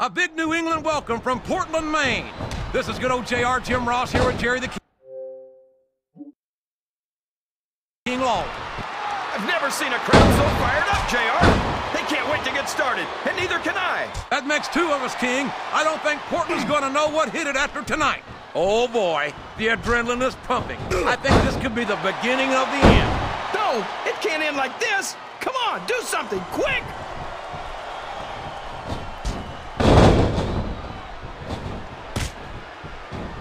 A big New England welcome from Portland, Maine. This is good old JR Jim Ross here with Jerry the King Law. I've never seen a crowd so fired up, JR. They can't wait to get started, and neither can I. That makes two of us, King. I don't think Portland's going to know what hit it after tonight. Oh, boy, the adrenaline is pumping. I think this could be the beginning of the end. No, it can't end like this. Come on, do something, quick!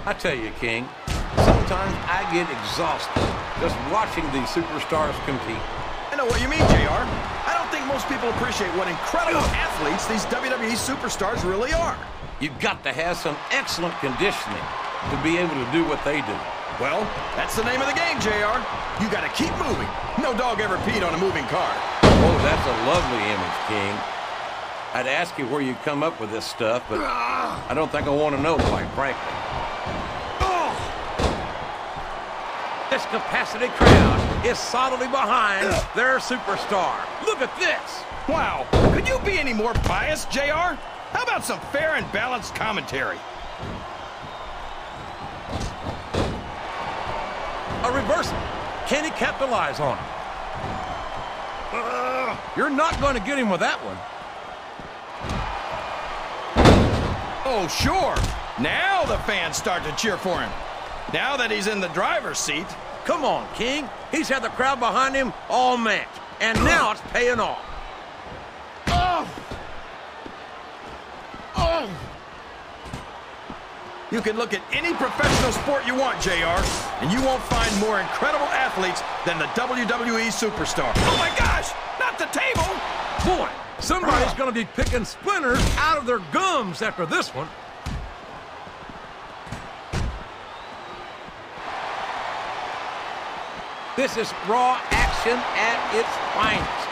I tell you, King, sometimes I get exhausted just watching these superstars compete. I know what you mean, JR. I don't think most people appreciate what incredible athletes these WWE superstars really are. You've got to have some excellent conditioning to be able to do what they do. Well, that's the name of the game, JR. You got to keep moving. No dog ever peed on a moving car. Oh, that's a lovely image, King. I'd ask you where you come up with this stuff, but I don't think I want to know, quite frankly. This capacity crowd is solidly behind their superstar. Look at this. Wow, could you be any more biased, JR? How about some fair and balanced commentary? A reversal. Can he capitalize on it? You're not going to get him with that one. Oh, sure. Now the fans start to cheer for him. Now that he's in the driver's seat. Come on, King. He's had the crowd behind him all match, and now it's paying off. You can look at any professional sport you want, JR, and you won't find more incredible athletes than the WWE superstar. Oh my gosh, not the table! Boy, somebody's going to be picking splinters out of their gums after this one. This is Raw action at its finest.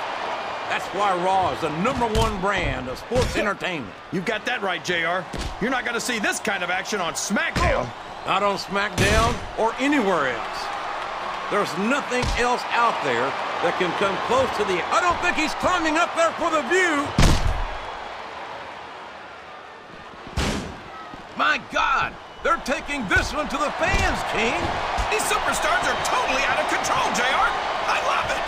That's why Raw is the #1 brand of sports entertainment. You got that right, JR. You're not going to see this kind of action on SmackDown. Not on SmackDown or anywhere else. There's nothing else out there that can come close to the... I don't think he's climbing up there for the view. My God, they're taking this one to the fans, King. These superstars are totally out of control, JR. I love it.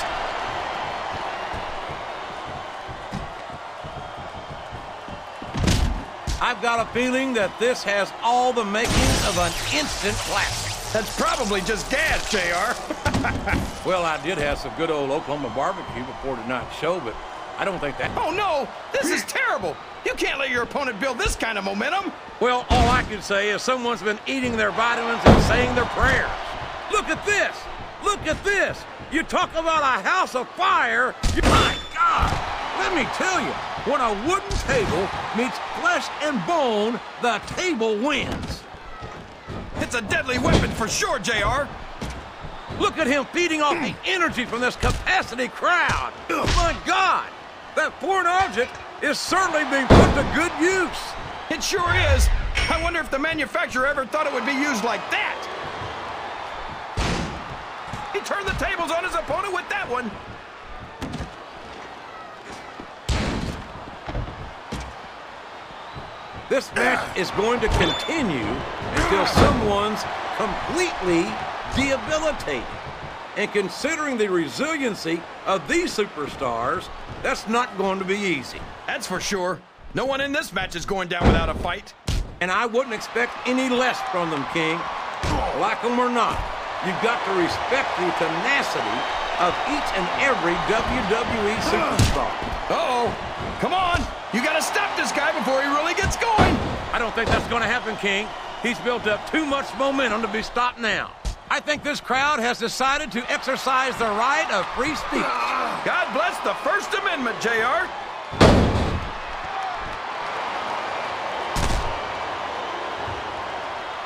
I've got a feeling that this has all the makings of an instant classic. That's probably just gas, JR. Well, I did have some good old Oklahoma barbecue before tonight's show, but I don't think that... Oh, no! This is terrible! You can't let your opponent build this kind of momentum! Well, all I can say is someone's been eating their vitamins and saying their prayers. Look at this! Look at this! You talk about a house of fire! My God! Let me tell you, when a wooden table meets flesh and bone, the table wins. It's a deadly weapon for sure, JR. Look at him feeding off the energy from this capacity crowd. My God! That foreign object is certainly being put to good use. It sure is. I wonder if the manufacturer ever thought it would be used like that. He turned the tables on his opponent with that one. This match is going to continue until someone's completely debilitated. And considering the resiliency of these superstars, that's not going to be easy. That's for sure. No one in this match is going down without a fight. And I wouldn't expect any less from them, King. Like them or not, you've got to respect the tenacity of each and every WWE superstar. Uh-oh. Come on. You got to stop this guy before he really gets going. I don't think that's going to happen, King. He's built up too much momentum to be stopped now. I think this crowd has decided to exercise the right of free speech. God bless the First Amendment, JR.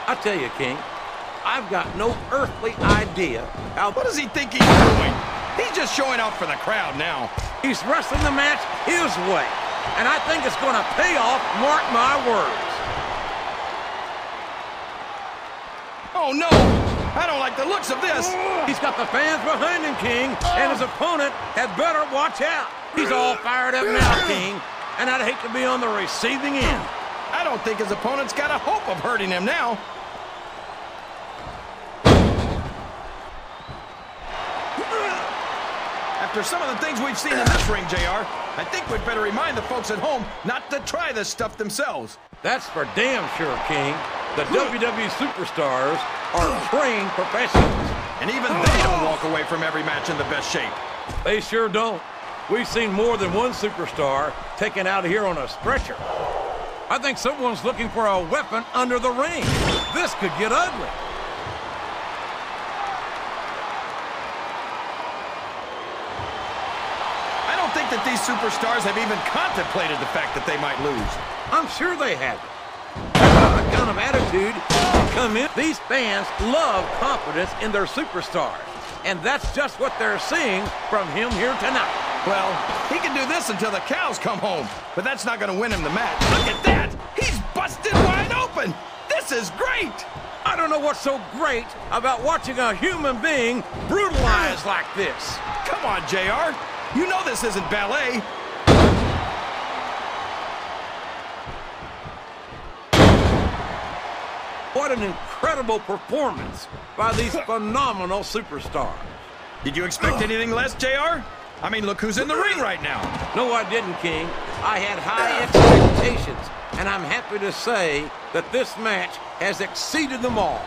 I tell you, King, I've got no earthly idea how... What does he think he's doing? He's just showing off for the crowd now. He's wrestling the match his way, and I think it's going to pay off, mark my words. Oh, no! I don't like the looks of this. He's got the fans behind him, King, and his opponent had better watch out. He's all fired up now, King, and I'd hate to be on the receiving end. I don't think his opponent's got a hope of hurting him now. After some of the things we've seen in this ring, JR, I think we'd better remind the folks at home not to try this stuff themselves. That's for damn sure, King. The WWE superstars are trained professionals. And even they don't walk away from every match in the best shape. They sure don't. We've seen more than one superstar taken out of here on a stretcher. I think someone's looking for a weapon under the ring. This could get ugly. I don't think that these superstars have even contemplated the fact that they might lose. I'm sure they haven't. That kind of attitude come in. These fans love confidence in their superstars, and that's just what they're seeing from him here tonight. Well, he can do this until the cows come home, but that's not going to win him the match. Look at that! He's busted wide open! This is great! I don't know what's so great about watching a human being brutalized like this. Come on, JR. You know this isn't ballet. What an incredible performance by these phenomenal superstars. Did you expect anything less, JR? I mean, look who's in the ring right now. No, I didn't, King. I had high expectations, and I'm happy to say that this match has exceeded them all.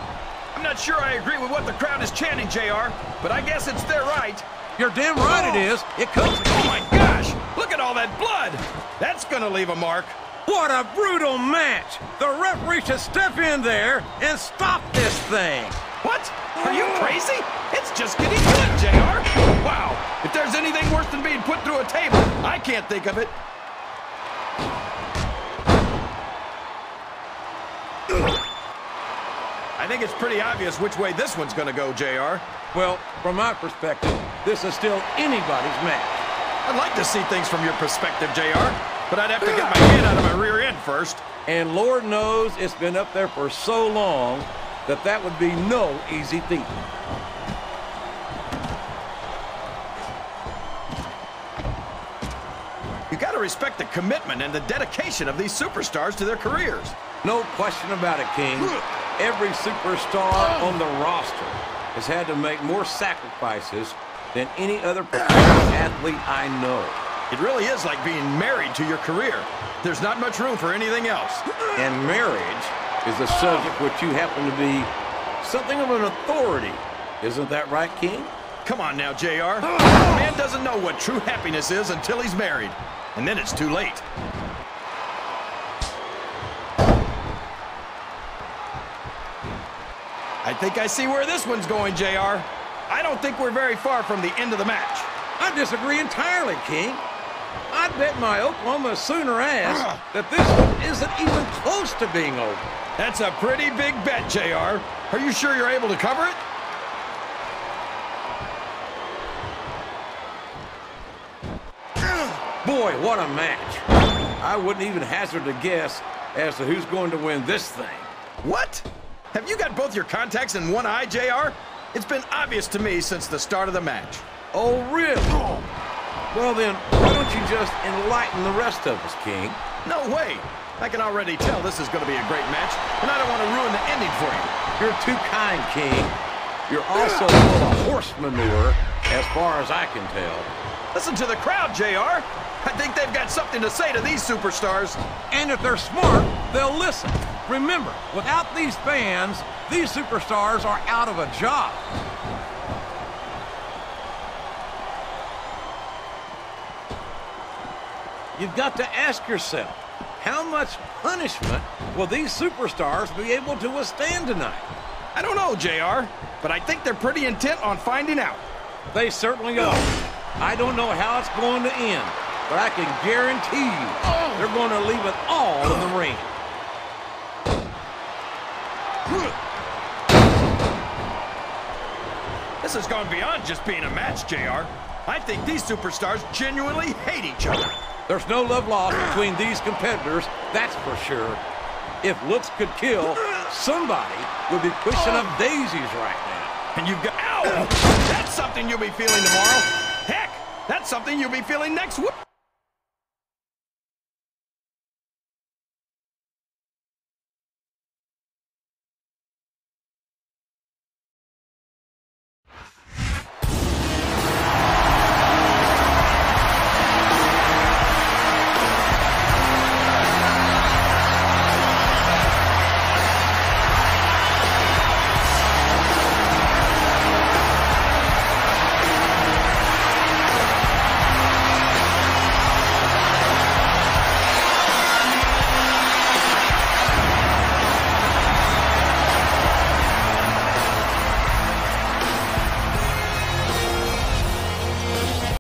I'm not sure I agree with what the crowd is chanting, JR, but I guess it's their right. You're damn right it is. It comes... Oh, my gosh! Look at all that blood! That's gonna leave a mark. What a brutal match! The referee should step in there and stop this thing. What? Are you crazy? It's just getting good, JR. Wow, if there's anything worse than being put through a table, I can't think of it. I think it's pretty obvious which way this one's gonna go, JR. Well, from my perspective, this is still anybody's match. I'd like to see things from your perspective, JR, but I'd have to get my head out of my rear end first. And Lord knows it's been up there for so long that that would be no easy feat. You gotta respect the commitment and the dedication of these superstars to their careers. No question about it, King. Every superstar on the roster has had to make more sacrifices than any other professional athlete I know. It really is like being married to your career. There's not much room for anything else. And marriage is a subject which you happen to be something of an authority. Isn't that right, King? Come on now, JR. A man doesn't know what true happiness is until he's married. And then it's too late. I think I see where this one's going, JR. I don't think we're very far from the end of the match. I disagree entirely, King. I'd bet my Oklahoma Sooner ass that this one isn't even close to being over. That's a pretty big bet, JR. Are you sure you're able to cover it? Boy, what a match. I wouldn't even hazard a guess as to who's going to win this thing. What? Have you got both your contacts in one eye, JR? It's been obvious to me since the start of the match. Oh, really? Well, then, why don't you just enlighten the rest of us, King? No way. I can already tell this is going to be a great match, and I don't want to ruin the ending for you. You're too kind, King. You're also full of horse manure, as far as I can tell. Listen to the crowd, JR. I think they've got something to say to these superstars. And if they're smart, they'll listen. Remember, without these fans, these superstars are out of a job. You've got to ask yourself, how much punishment will these superstars be able to withstand tonight? I don't know, JR, but I think they're pretty intent on finding out. They certainly are. I don't know how it's going to end, but I can guarantee you they're going to leave it all in the ring. This has gone beyond just being a match, JR. I think these superstars genuinely hate each other. There's no love lost between these competitors, that's for sure. If looks could kill, somebody would be pushing up daisies right now. And you've got... Ow! That's something you'll be feeling tomorrow. Heck, that's something you'll be feeling next week.